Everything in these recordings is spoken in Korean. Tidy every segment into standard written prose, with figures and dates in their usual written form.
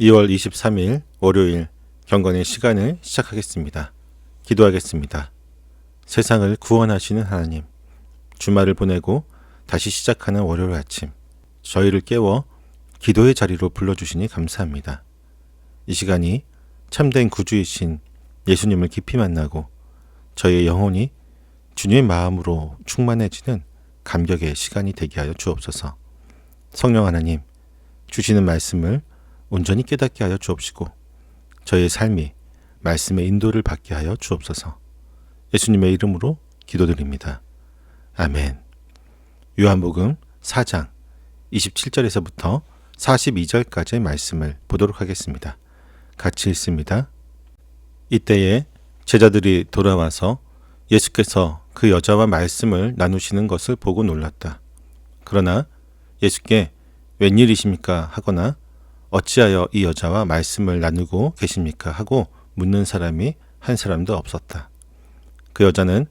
2월 23일 월요일 경건의 시간을 시작하겠습니다. 기도하겠습니다. 세상을 구원하시는 하나님, 주말을 보내고 다시 시작하는 월요일 아침, 저희를 깨워 기도의 자리로 불러주시니 감사합니다. 이 시간이 참된 구주이신 예수님을 깊이 만나고 저희의 영혼이 주님의 마음으로 충만해지는 감격의 시간이 되게 하여 주옵소서. 성령 하나님, 주시는 말씀을 온전히 깨닫게 하여 주옵시고 저희의 삶이 말씀의 인도를 받게 하여 주옵소서. 예수님의 이름으로 기도드립니다. 아멘. 요한복음 4장 27절에서부터 42절까지의 말씀을 보도록 하겠습니다. 같이 읽습니다. 이때에 제자들이 돌아와서 예수께서 그 여자와 말씀을 나누시는 것을 보고 놀랐다. 그러나 예수께 웬일이십니까 하거나 어찌하여 이 여자와 말씀을 나누고 계십니까 하고 묻는 사람이 한 사람도 없었다. 그 여자는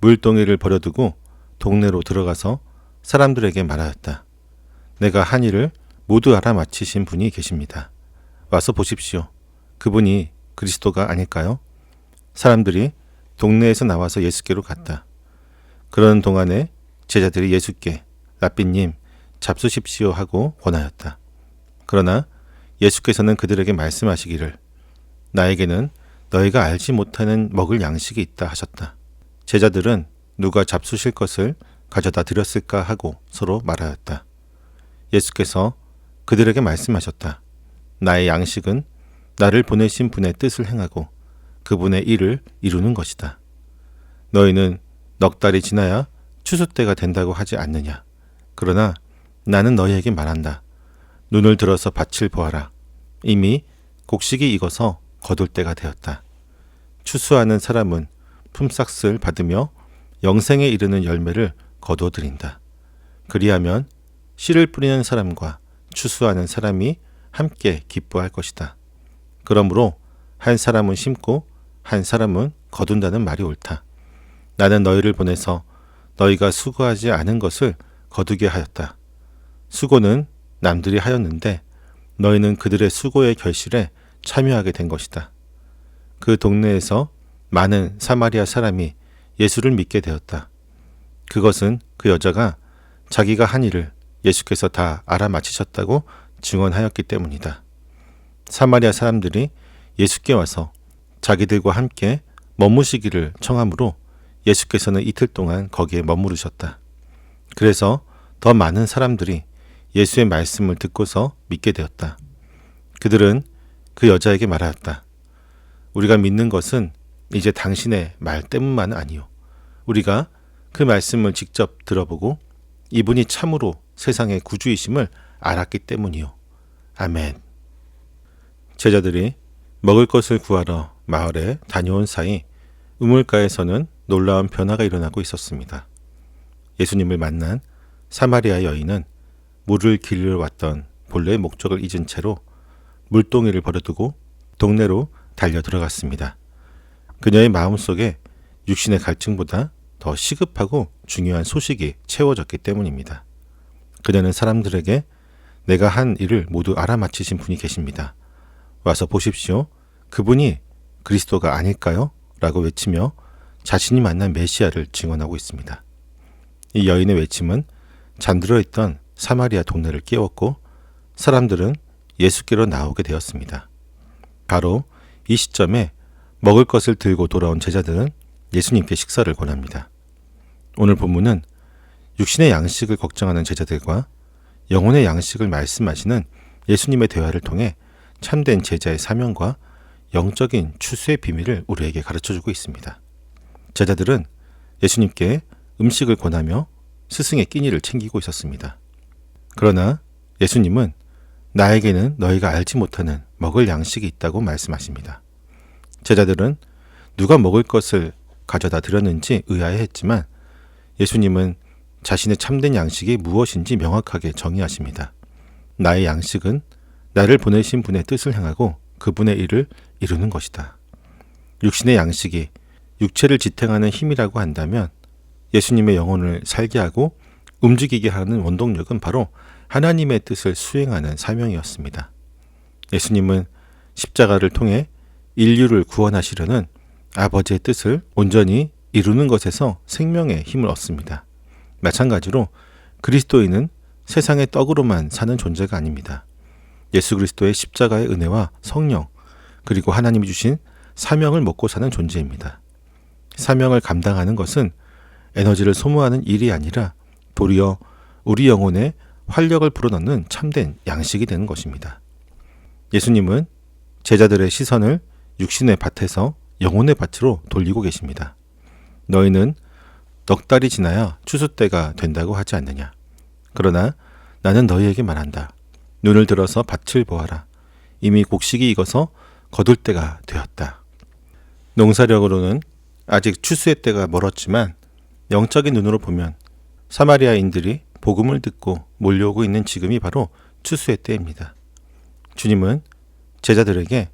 물동이를 버려두고 동네로 들어가서 사람들에게 말하였다. 내가 한 일을 모두 알아맞히신 분이 계십니다. 와서 보십시오. 그분이 그리스도가 아닐까요? 사람들이 동네에서 나와서 예수께로 갔다. 그러는 동안에 제자들이 예수께 랍비님 잡수십시오 하고 권하였다. 그러나 예수께서는 그들에게 말씀하시기를 나에게는 너희가 알지 못하는 먹을 양식이 있다 하셨다. 제자들은 누가 잡수실 것을 가져다 드렸을까 하고 서로 말하였다. 예수께서 그들에게 말씀하셨다. 나의 양식은 나를 보내신 분의 뜻을 행하고 그분의 일을 이루는 것이다. 너희는 넉 달이 지나야 추수 때가 된다고 하지 않느냐. 그러나 나는 너희에게 말한다. 눈을 들어서 밭을 보아라. 이미 곡식이 익어서 거둘 때가 되었다. 추수하는 사람은 품삯을 받으며 영생에 이르는 열매를 거두어들인다. 그리하면 씨를 뿌리는 사람과 추수하는 사람이 함께 기뻐할 것이다. 그러므로 한 사람은 심고 한 사람은 거둔다는 말이 옳다. 나는 너희를 보내서 너희가 수고하지 않은 것을 거두게 하였다. 수고는 남들이 하였는데 너희는 그들의 수고의 결실에 참여하게 된 것이다. 그 동네에서 많은 사마리아 사람이 예수를 믿게 되었다. 그것은 그 여자가 자기가 한 일을 예수께서 다 알아맞히셨다고 증언하였기 때문이다. 사마리아 사람들이 예수께 와서 자기들과 함께 머무시기를 청하므로 예수께서는 이틀 동안 거기에 머무르셨다. 그래서 더 많은 사람들이 예수의 말씀을 듣고서 믿게 되었다. 그들은 그 여자에게 말하였다. 우리가 믿는 것은 이제 당신의 말 때문만 아니요. 우리가 그 말씀을 직접 들어보고 이분이 참으로 세상의 구주이심을 알았기 때문이요. 아멘. 제자들이 먹을 것을 구하러 마을에 다녀온 사이 우물가에서는 놀라운 변화가 일어나고 있었습니다. 예수님을 만난 사마리아 여인은 물을 길러 왔던 본래의 목적을 잊은 채로 물동이를 버려두고 동네로 달려 들어갔습니다. 그녀의 마음속에 육신의 갈증보다 더 시급하고 중요한 소식이 채워졌기 때문입니다. 그녀는 사람들에게 내가 한 일을 모두 알아맞히신 분이 계십니다. 와서 보십시오. 그분이 그리스도가 아닐까요? 라고 외치며 자신이 만난 메시아를 증언하고 있습니다. 이 여인의 외침은 잠들어 있던 사마리아 동네를 깨웠고 사람들은 예수께로 나오게 되었습니다. 바로 이 시점에 먹을 것을 들고 돌아온 제자들은 예수님께 식사를 권합니다. 오늘 본문은 육신의 양식을 걱정하는 제자들과 영혼의 양식을 말씀하시는 예수님의 대화를 통해 참된 제자의 사명과 영적인 추수의 비밀을 우리에게 가르쳐주고 있습니다. 제자들은 예수님께 음식을 권하며 스승의 끼니를 챙기고 있었습니다. 그러나 예수님은 나에게는 너희가 알지 못하는 먹을 양식이 있다고 말씀하십니다. 제자들은 누가 먹을 것을 가져다 드렸는지 의아해했지만 예수님은 자신의 참된 양식이 무엇인지 명확하게 정의하십니다. 나의 양식은 나를 보내신 분의 뜻을 행하고 그분의 일을 이루는 것이다. 육신의 양식이 육체를 지탱하는 힘이라고 한다면 예수님의 영혼을 살게 하고 움직이게 하는 원동력은 바로 하나님의 뜻을 수행하는 사명이었습니다. 예수님은 십자가를 통해 인류를 구원하시려는 아버지의 뜻을 온전히 이루는 것에서 생명의 힘을 얻습니다. 마찬가지로 그리스도인은 세상의 떡으로만 사는 존재가 아닙니다. 예수 그리스도의 십자가의 은혜와 성령, 그리고 하나님이 주신 사명을 먹고 사는 존재입니다. 사명을 감당하는 것은 에너지를 소모하는 일이 아니라 도리어 우리 영혼에 활력을 불어넣는 참된 양식이 되는 것입니다. 예수님은 제자들의 시선을 육신의 밭에서 영혼의 밭으로 돌리고 계십니다. 너희는 넉 달이 지나야 추수 때가 된다고 하지 않느냐. 그러나 나는 너희에게 말한다. 눈을 들어서 밭을 보아라. 이미 곡식이 익어서 거둘 때가 되었다. 농사력으로는 아직 추수의 때가 멀었지만 영적인 눈으로 보면 사마리아인들이 복음을 듣고 몰려오고 있는 지금이 바로 추수의 때입니다. 주님은 제자들에게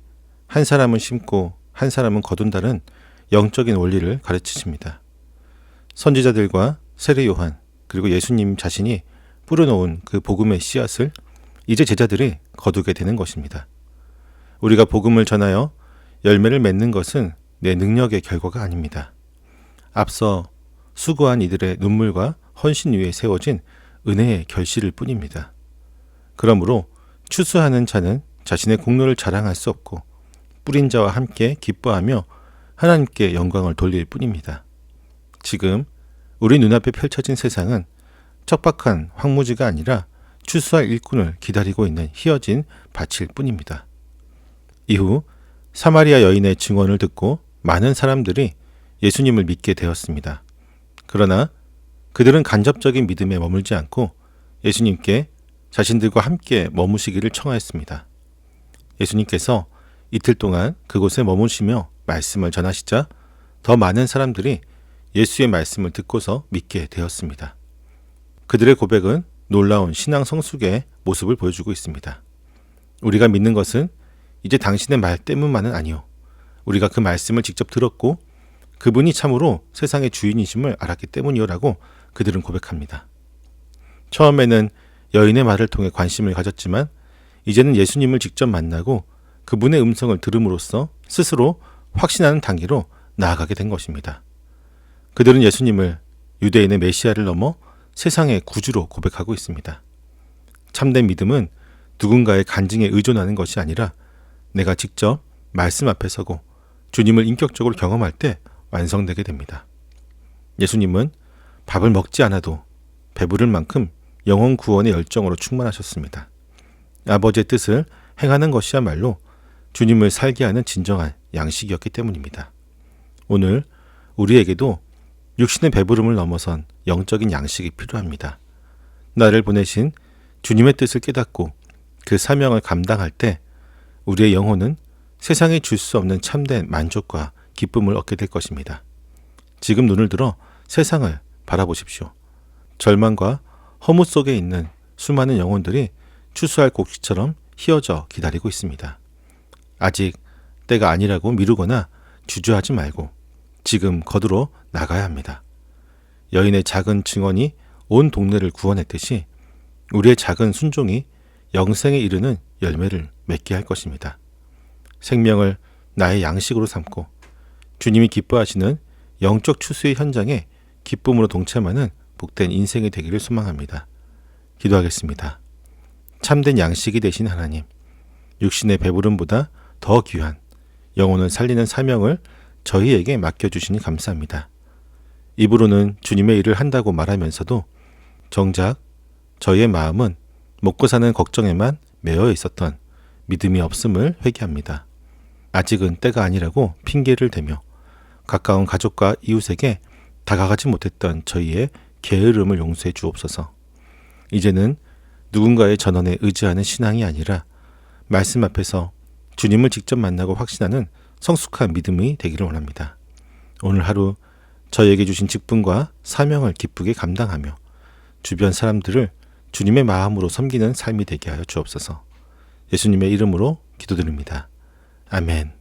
한 사람은 심고 한 사람은 거둔다는 영적인 원리를 가르치십니다. 선지자들과 세례 요한 그리고 예수님 자신이 뿌려놓은 그 복음의 씨앗을 이제 제자들이 거두게 되는 것입니다. 우리가 복음을 전하여 열매를 맺는 것은 내 능력의 결과가 아닙니다. 앞서 수고한 이들의 눈물과 헌신 위에 세워진 은혜의 결실일 뿐입니다. 그러므로 추수하는 자는 자신의 공로를 자랑할 수 없고 뿌린 자와 함께 기뻐하며 하나님께 영광을 돌릴 뿐입니다. 지금 우리 눈앞에 펼쳐진 세상은 척박한 황무지가 아니라 추수할 일꾼을 기다리고 있는 희어진 밭일 뿐입니다. 이후 사마리아 여인의 증언을 듣고 많은 사람들이 예수님을 믿게 되었습니다. 그러나 그들은 간접적인 믿음에 머물지 않고 예수님께 자신들과 함께 머무시기를 청하였습니다. 예수님께서 이틀 동안 그곳에 머무시며 말씀을 전하시자 더 많은 사람들이 예수의 말씀을 듣고서 믿게 되었습니다. 그들의 고백은 놀라운 신앙 성숙의 모습을 보여주고 있습니다. 우리가 믿는 것은 이제 당신의 말 때문만은 아니요. 우리가 그 말씀을 직접 들었고 그분이 참으로 세상의 주인이심을 알았기 때문이요라고 그들은 고백합니다. 처음에는 여인의 말을 통해 관심을 가졌지만 이제는 예수님을 직접 만나고 그분의 음성을 들음으로써 스스로 확신하는 단계로 나아가게 된 것입니다. 그들은 예수님을 유대인의 메시아를 넘어 세상의 구주로 고백하고 있습니다. 참된 믿음은 누군가의 간증에 의존하는 것이 아니라 내가 직접 말씀 앞에 서고 주님을 인격적으로 경험할 때 완성되게 됩니다. 예수님은 밥을 먹지 않아도 배부를 만큼 영혼 구원의 열정으로 충만하셨습니다. 아버지의 뜻을 행하는 것이야말로 주님을 살게 하는 진정한 양식이었기 때문입니다. 오늘 우리에게도 육신의 배부름을 넘어선 영적인 양식이 필요합니다. 나를 보내신 주님의 뜻을 깨닫고 그 사명을 감당할 때 우리의 영혼은 세상에 줄 수 없는 참된 만족과 기쁨을 얻게 될 것입니다. 지금 눈을 들어 세상을 바라보십시오. 절망과 허무 속에 있는 수많은 영혼들이 추수할 곡식처럼 휘어져 기다리고 있습니다. 아직 때가 아니라고 미루거나 주저하지 말고 지금 거두러 나가야 합니다. 여인의 작은 증언이 온 동네를 구원했듯이 우리의 작은 순종이 영생에 이르는 열매를 맺게 할 것입니다. 생명을 나의 양식으로 삼고 주님이 기뻐하시는 영적 추수의 현장에 기쁨으로 동참하는 복된 인생이 되기를 소망합니다. 기도하겠습니다. 참된 양식이 되신 하나님, 육신의 배부름보다 더 귀한 영혼을 살리는 사명을 저희에게 맡겨주시니 감사합니다. 입으로는 주님의 일을 한다고 말하면서도 정작 저희의 마음은 먹고 사는 걱정에만 매여 있었던 믿음이 없음을 회개합니다. 아직은 때가 아니라고 핑계를 대며 가까운 가족과 이웃에게 다가가지 못했던 저희의 게으름을 용서해 주옵소서. 이제는 누군가의 전언에 의지하는 신앙이 아니라 말씀 앞에서 주님을 직접 만나고 확신하는 성숙한 믿음이 되기를 원합니다. 오늘 하루 저에게 주신 직분과 사명을 기쁘게 감당하며 주변 사람들을 주님의 마음으로 섬기는 삶이 되게 하여 주옵소서. 예수님의 이름으로 기도드립니다. 아멘.